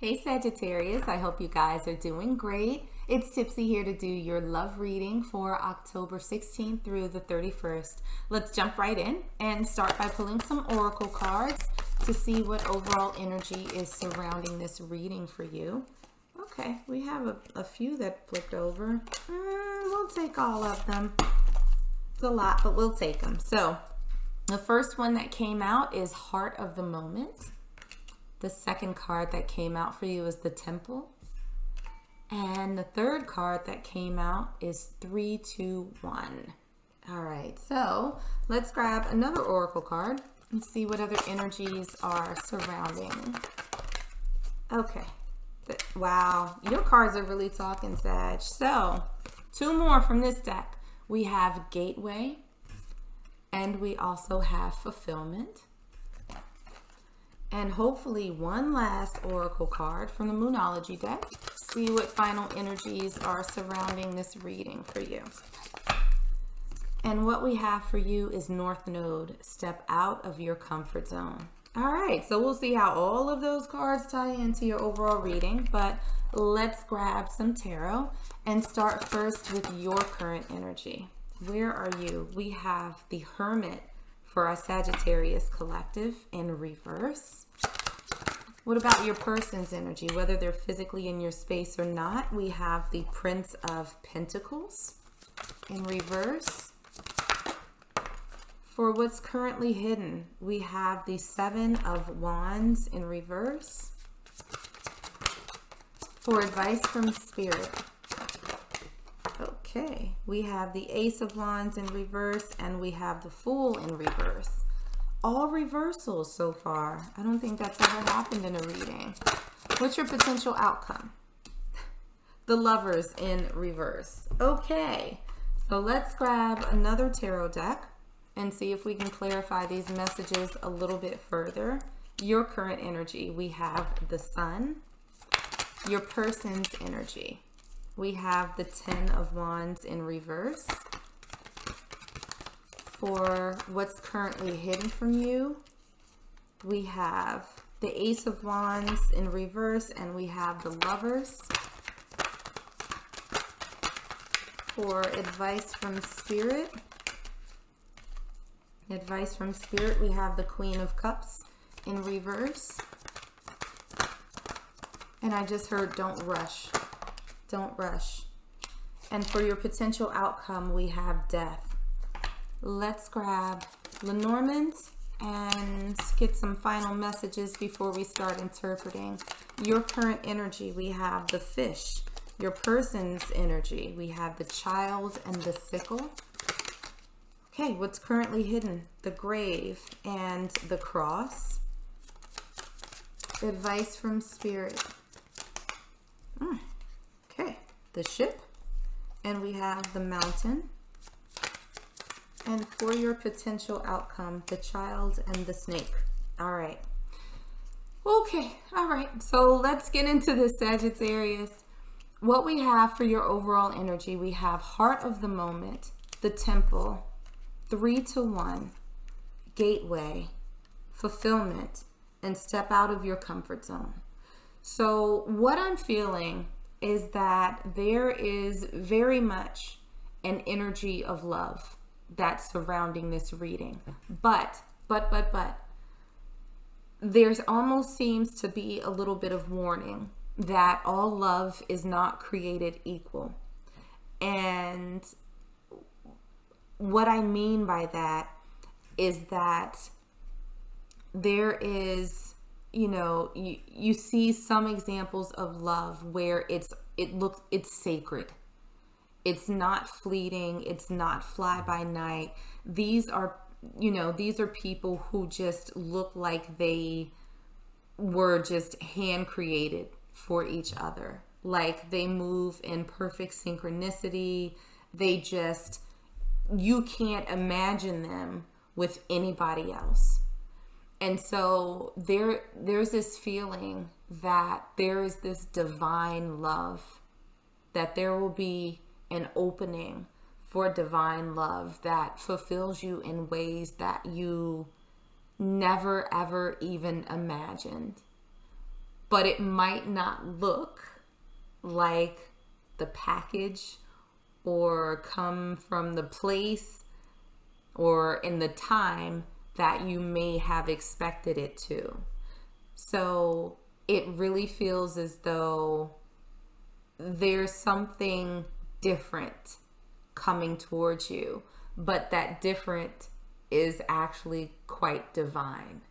Hey Sagittarius, I hope you guys are doing great. It's Tipsy here to do your love reading for October 16th through the 31st. Let's jump right in and start by pulling some oracle cards to see what overall energy is surrounding this reading for you. Okay, we have a few that flipped over. We'll take all of them. It's a lot, but we'll take them. So the first one that came out is Heart of the Moment. The second card that came out for you is the Temple. And the third card that came out is 3, 2, 1. All right, so let's grab another oracle card and see what other energies are surrounding. Okay. Wow, your cards are really talking, Sag. So, two more from this deck. We have Gateway, and we also have Fulfillment. And hopefully one last oracle card from the Moonology deck. See what final energies are surrounding this reading for you. And what we have for you is North Node. Step out of your comfort zone. All right, so we'll see how all of those cards tie into your overall reading. But let's grab some tarot and start first with your current energy. Where are you? We have the Hermit for our Sagittarius collective in reverse. What about your person's energy? Whether they're physically in your space or not, we have the Prince of Pentacles in reverse. For what's currently hidden, we have the Seven of Wands in reverse. For advice from Spirit, okay, we have the Ace of Wands in reverse and we have the Fool in reverse. All reversals so far. I don't think that's ever happened in a reading. What's your potential outcome? The Lovers in reverse. Okay, so let's grab another tarot deck and see if we can clarify these messages a little bit further. Your current energy, we have the Sun. Your person's energy, we have the Ten of Wands in reverse. For what's currently hidden from you, we have the Ace of Wands in reverse and we have the Lovers. For advice from Spirit, we have the Queen of Cups in reverse. And I just heard don't rush. Don't rush. And for your potential outcome, we have Death. Let's grab Lenormand and get some final messages before we start interpreting. Your current energy, we have the Fish. Your person's energy, we have the Child and the Sickle. Okay, what's currently hidden? The Grave and the Cross. Advice from Spirit. Okay, the Ship, and we have the Mountain. And for your potential outcome, the Child and the Snake. All right. Okay, all right. So let's get into this, Sagittarius. What we have for your overall energy, we have Heart of the Moment, the Temple, 3 to 1, Gateway, Fulfillment, and Step out of your comfort zone. So what I'm feeling is that there is very much an energy of love that's surrounding this reading. But, there's almost seems to be a little bit of warning that all love is not created equal. And what I mean by that is that there is, you see some examples of love where it's sacred. It's not fleeting. It's not fly by night. These are people who just look like they were just hand created for each other. Like they move in perfect synchronicity. You can't imagine them with anybody else. And so there's this feeling that there is this divine love, that there will be an opening for divine love that fulfills you in ways that you never ever even imagined. but it might not look like the package or come from the place or in the time that you may have expected it to. So it really feels as though there's something different coming towards you, but that different is actually quite divine.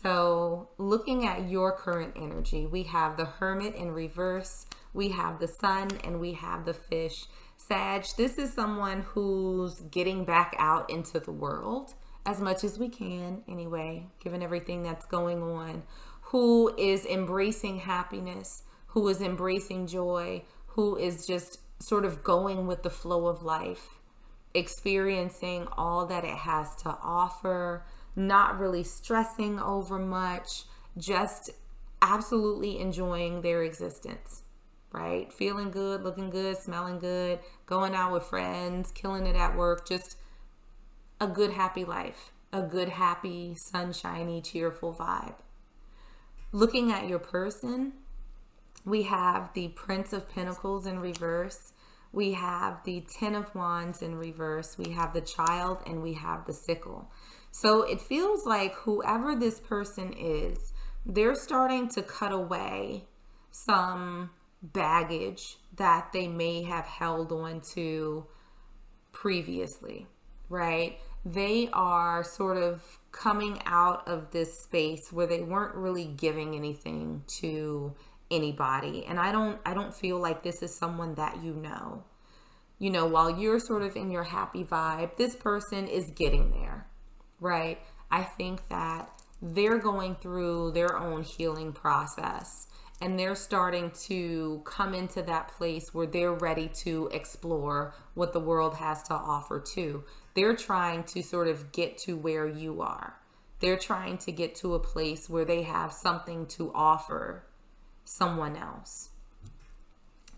So looking at your current energy, we have the Hermit in reverse, we have the Sun, and we have the Fish. Sag, this is someone who's getting back out into the world as much as we can anyway, given everything that's going on, who is embracing happiness, who is embracing joy, who is just sort of going with the flow of life, experiencing all that it has to offer, not really stressing over much, just absolutely enjoying their existence, right? Feeling good, looking good, smelling good, going out with friends, killing it at work, just a good, happy life, a good, happy, sunshiny, cheerful vibe. Looking at your person, we have the Prince of Pentacles in reverse. We have the Ten of Wands in reverse. We have the Child, and we have the Sickle. So it feels like whoever this person is, they're starting to cut away some baggage that they may have held on to previously, right? They are sort of coming out of this space where they weren't really giving anything to anybody. And I don't feel like this is someone that you know. You know, while you're sort of in your happy vibe, this person is getting there, right? I think that they're going through their own healing process, and they're starting to come into that place where they're ready to explore what the world has to offer too. They're trying to sort of get to where you are. They're trying to get to a place where they have something to offer someone else.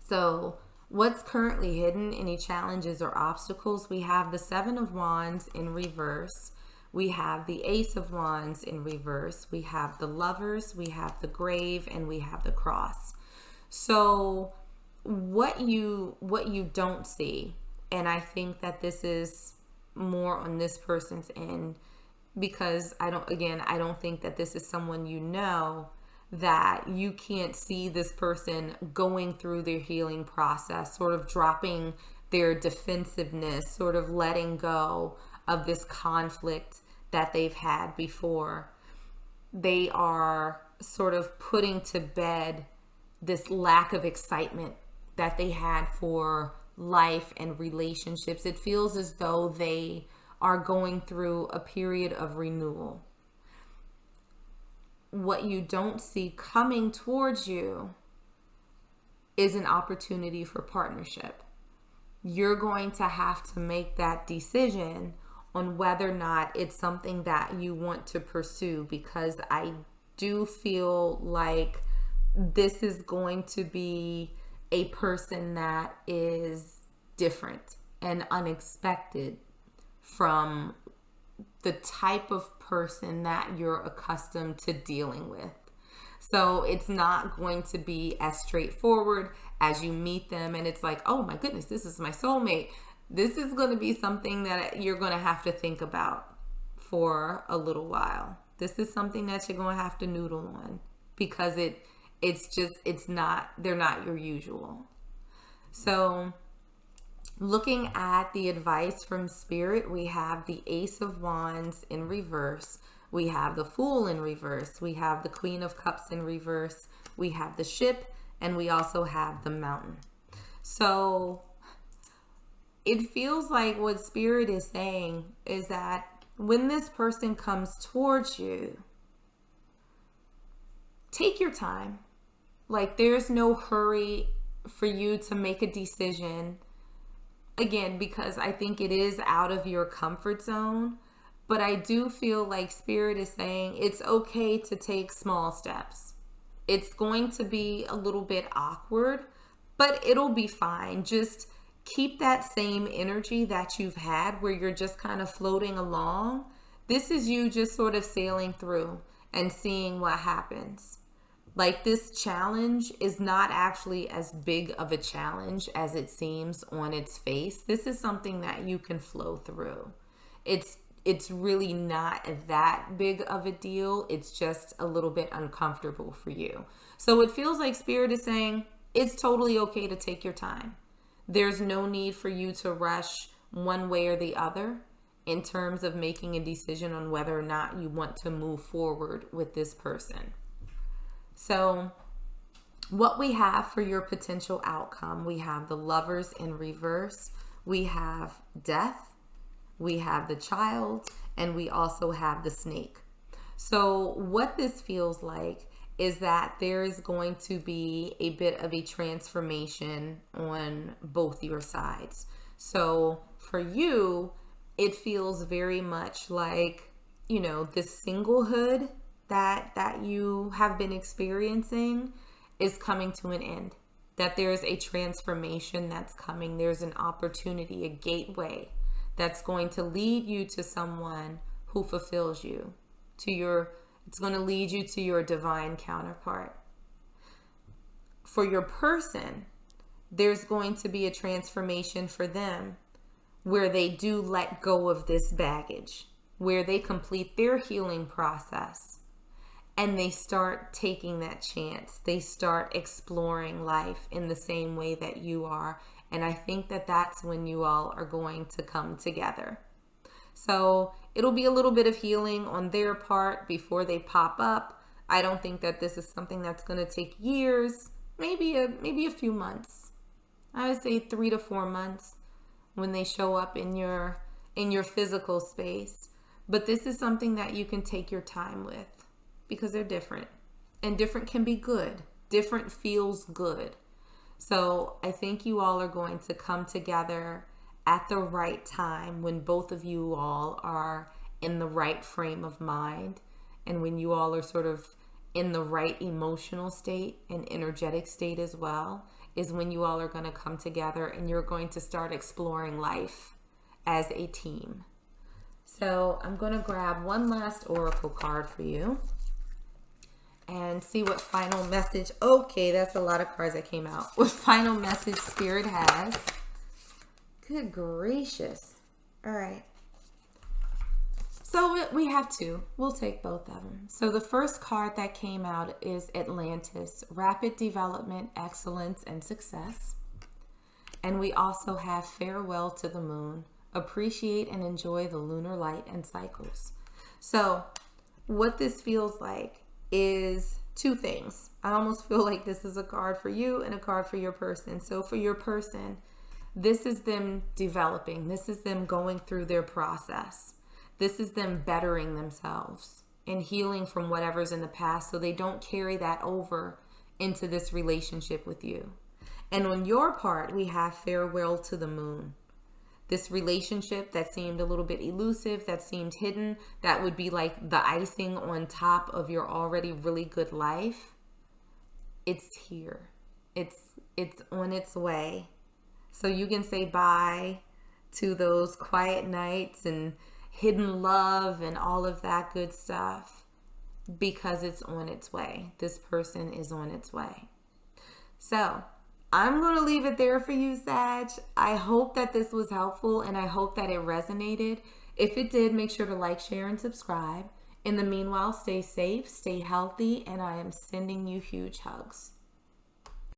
So what's currently hidden, any challenges or obstacles? We have the Seven of Wands in reverse. We have the Ace of Wands in reverse. We have the Lovers, we have the Grave, and we have the Cross. So what you don't see, and I think that this is more on this person's end, because I don't think that this is someone you know, that you can't see this person going through their healing process, sort of dropping their defensiveness, sort of letting go of this conflict that they've had before. They are sort of putting to bed this lack of excitement that they had for life and relationships. It feels as though they are going through a period of renewal. What you don't see coming towards you is an opportunity for partnership. You're going to have to make that decision on whether or not it's something that you want to pursue, because I do feel like this is going to be a person that is different and unexpected from the type of person that you're accustomed to dealing with. So it's not going to be as straightforward as you meet them and it's like, oh my goodness, this is my soulmate. This is going to be something that you're going to have to think about for a little while. This is something that you're going to have to noodle on, because they're not your usual. So looking at the advice from Spirit, we have the Ace of Wands in reverse. We have the Fool in reverse. We have the Queen of Cups in reverse. We have the Ship, and we also have the Mountain. So it feels like what Spirit is saying is that when this person comes towards you, take your time. Like, there's no hurry for you to make a decision. Again, because I think it is out of your comfort zone. But I do feel like Spirit is saying it's okay to take small steps. It's going to be a little bit awkward, but it'll be fine. Just keep that same energy that you've had where you're just kind of floating along. This is you just sort of sailing through and seeing what happens. Like, this challenge is not actually as big of a challenge as it seems on its face. This is something that you can flow through. It's really not that big of a deal. It's just a little bit uncomfortable for you. So it feels like Spirit is saying it's totally okay to take your time. There's no need for you to rush one way or the other in terms of making a decision on whether or not you want to move forward with this person. So what we have for your potential outcome, we have the Lovers in reverse, we have Death, we have the Child, and we also have the Snake. So what this feels like is that there is going to be a bit of a transformation on both your sides. So for you, it feels very much like, this singlehood that you have been experiencing is coming to an end. That there's a transformation that's coming. There's an opportunity, a gateway that's going to lead you to someone who fulfills you, it's going to lead you to your divine counterpart. For your person, there's going to be a transformation for them where they do let go of this baggage, where they complete their healing process and they start taking that chance. They start exploring life in the same way that you are. And I think that that's when you all are going to come together. So it'll be a little bit of healing on their part before they pop up. I don't think that this is something that's going to take years, maybe a few months. I would say 3 to 4 months when they show up in your physical space. But this is something that you can take your time with because they're different. And different can be good. Different feels good. So I think you all are going to come together at the right time when both of you all are in the right frame of mind and when you all are sort of in the right emotional state and energetic state as well, is when you all are going to come together and you're going to start exploring life as a team. So I'm going to grab one last oracle card for you and see what final message. Okay, that's a lot of cards that came out. What final message Spirit has. Good gracious. All right. So we have two. We'll take both of them. So the first card that came out is Atlantis, rapid development, excellence, and success. And we also have Farewell to the Moon, appreciate and enjoy the lunar light and cycles. So what this feels like is two things. I almost feel like this is a card for you and a card for your person. So for your person, this is them developing. This is them going through their process. This is them bettering themselves and healing from whatever's in the past so they don't carry that over into this relationship with you. And on your part, we have Farewell to the Moon. This relationship that seemed a little bit elusive, that seemed hidden, that would be like the icing on top of your already really good life. It's here. It's on its way. So you can say bye to those quiet nights and hidden love and all of that good stuff because it's on its way. This person is on its way. So I'm going to leave it there for you, Sag. I hope that this was helpful and I hope that it resonated. If it did, make sure to like, share, and subscribe. In the meanwhile, stay safe, stay healthy, and I am sending you huge hugs.